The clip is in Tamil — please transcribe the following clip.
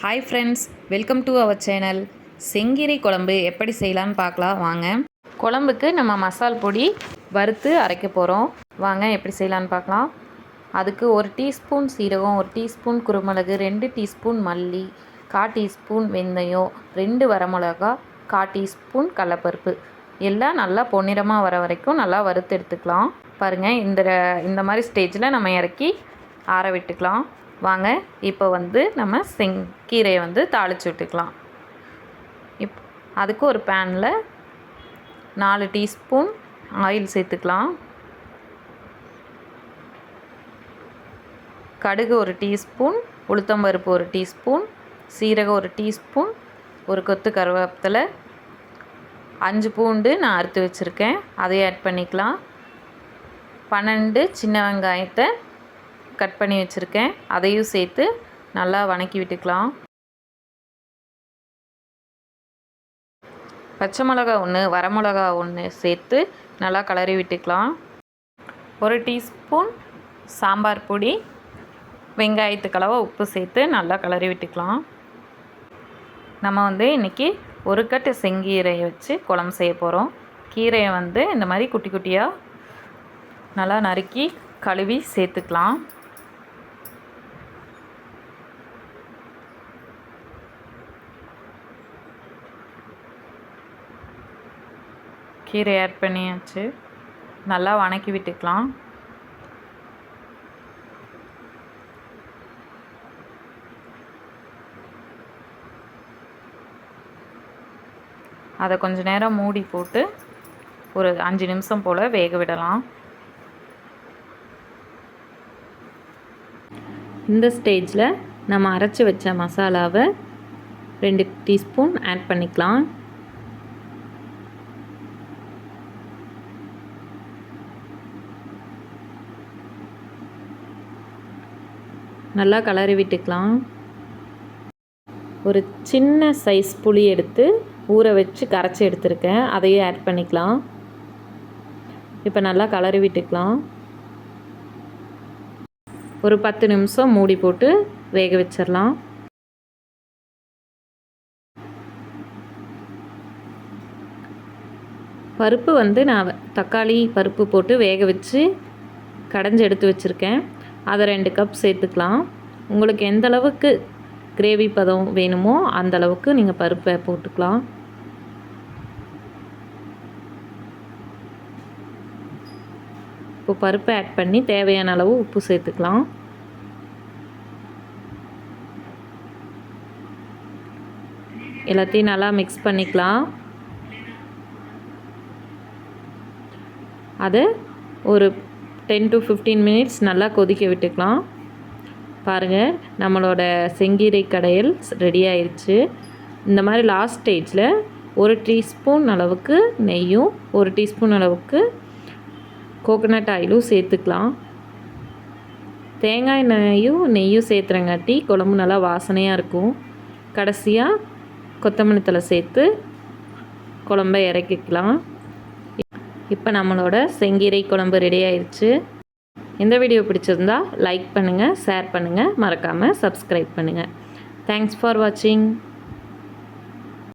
Hi friends, welcome to our channel. செங்கீரை குழம்பு எப்படி செய்யலான்னு பார்க்கலாம் வாங்க. குழம்புக்கு நம்ம மசால் பொடி வறுத்து அரைக்க போகிறோம். வாங்க எப்படி செய்யலான்னு பார்க்கலாம். அதுக்கு 1 டீஸ்பூன் சீரகம், 1 டீஸ்பூன் குருமிளகு, 2 டீஸ்பூன் மல்லி, 1/4 டீஸ்பூன் வெந்தயம், 2 வரமிளகா, 1/4 டீஸ்பூன் கடலப்பருப்பு எல்லாம் நல்லா பொன்னிறமாக வர வரைக்கும் நல்லா வறுத்து எடுத்துக்கலாம். பாருங்கள், இந்த மாதிரி ஸ்டேஜில் நம்ம இறக்கி ஆற விட்டுக்கலாம். வாங்க இப்போ நம்ம கீரையை தாளித்து விட்டுக்கலாம். அதுக்கு ஒரு பேனில் 4 டீஸ்பூன் ஆயில் சேர்த்துக்கலாம். கடுகு 1 டீஸ்பூன், உளுத்தம்பருப்பு 1 டீஸ்பூன், சீரகம் 1 டீஸ்பூன், ஒரு கொத்து கருவேப்பிலை, 5 பூண்டு நான் அறுத்து வச்சுருக்கேன், அதையும் ஆட் பண்ணிக்கலாம். 12 சின்ன வெங்காயத்தை கட் பண்ணி வச்சுருக்கேன், அதையும் சேர்த்து நல்லா வணக்கி விட்டுக்கலாம். பச்சை மிளகா 1, வரமிளகா 1 சேர்த்து நல்லா கிளறி விட்டுக்கலாம். 1 டீஸ்பூன் சாம்பார் பொடி, வெங்காயத்துக்களவு உப்பு சேர்த்து நல்லா கிளறி விட்டுக்கலாம். நம்ம இன்றைக்கி 1 கட்டு செங்கீரையை வச்சு குழம்பு செய்ய போகிறோம். கீரையை இந்த மாதிரி குட்டி குட்டியாக நல்லா நறுக்கி கழுவி சேர்த்துக்கலாம். கீரை ஆட் பண்ணியாச்சு, நல்லா வணக்கி விட்டுக்கலாம். அதை கொஞ்சம் நேரம் மூடி போட்டு ஒரு 5 நிமிஷம் போல் வேக விடலாம். இந்த ஸ்டேஜில் நம்ம அரைச்சி வச்ச மசாலாவை 2 டீஸ்பூன் ஆட் பண்ணிக்கலாம். நல்லா கிளறி விட்டுக்கலாம். ஒரு சின்ன சைஸ் புளி எடுத்து ஊற வச்சு கரைச்சி எடுத்துருக்கேன், அதையும் ஆட் பண்ணிக்கலாம். இப்போ நல்லா கிளறி விட்டுக்கலாம். ஒரு 10 நிமிஷம் மூடி போட்டு வேக வச்சிடலாம். பருப்பு நான் தக்காளி பருப்பு போட்டு வேக வச்சு கடைஞ்சி எடுத்து வச்சுருக்கேன், அதை 2 கப் சேர்த்துக்கலாம். உங்களுக்கு எந்த அளவுக்கு கிரேவி பதம் வேணுமோ அந்த அளவுக்கு நீங்கள் பருப்பை போட்டுக்கலாம். இப்போ பருப்பை ஆட் பண்ணி தேவையான அளவு உப்பு சேர்த்துக்கலாம். எல்லாத்தையும் நல்லா மிக்ஸ் பண்ணிக்கலாம். அதை ஒரு 10 to 15 மினிட்ஸ் நல்லா கொதிக்க விட்டுக்கலாம். பாருங்கள், நம்மளோட செங்கீரை கடையல் ரெடி ஆயிடுச்சு. இந்த மாதிரி லாஸ்ட் ஸ்டேஜில் 1 டீஸ்பூன் அளவுக்கு நெய்யும் 1 டீஸ்பூன் அளவுக்கு கோகோனட் ஆயிலும் சேர்த்துக்கலாம். தேங்காய் நெய்யும் சேர்த்துறங்காட்டி குழம்பு நல்லா வாசனையாக இருக்கும். கடைசியாக கொத்தமல்லி தழை சேர்த்து குழம்பை இறக்கிக்கலாம். இப்போ நம்மளோட செங்கீரை குழம்பு ரெடி ஆயிடுச்சு. இந்த வீடியோ பிடிச்சிருந்தா லைக் பண்ணுங்கள், ஷேர் பண்ணுங்கள், மறக்காமல் சப்ஸ்கிரைப் பண்ணுங்கள். தேங்க்ஸ் ஃபார் வாட்சிங்.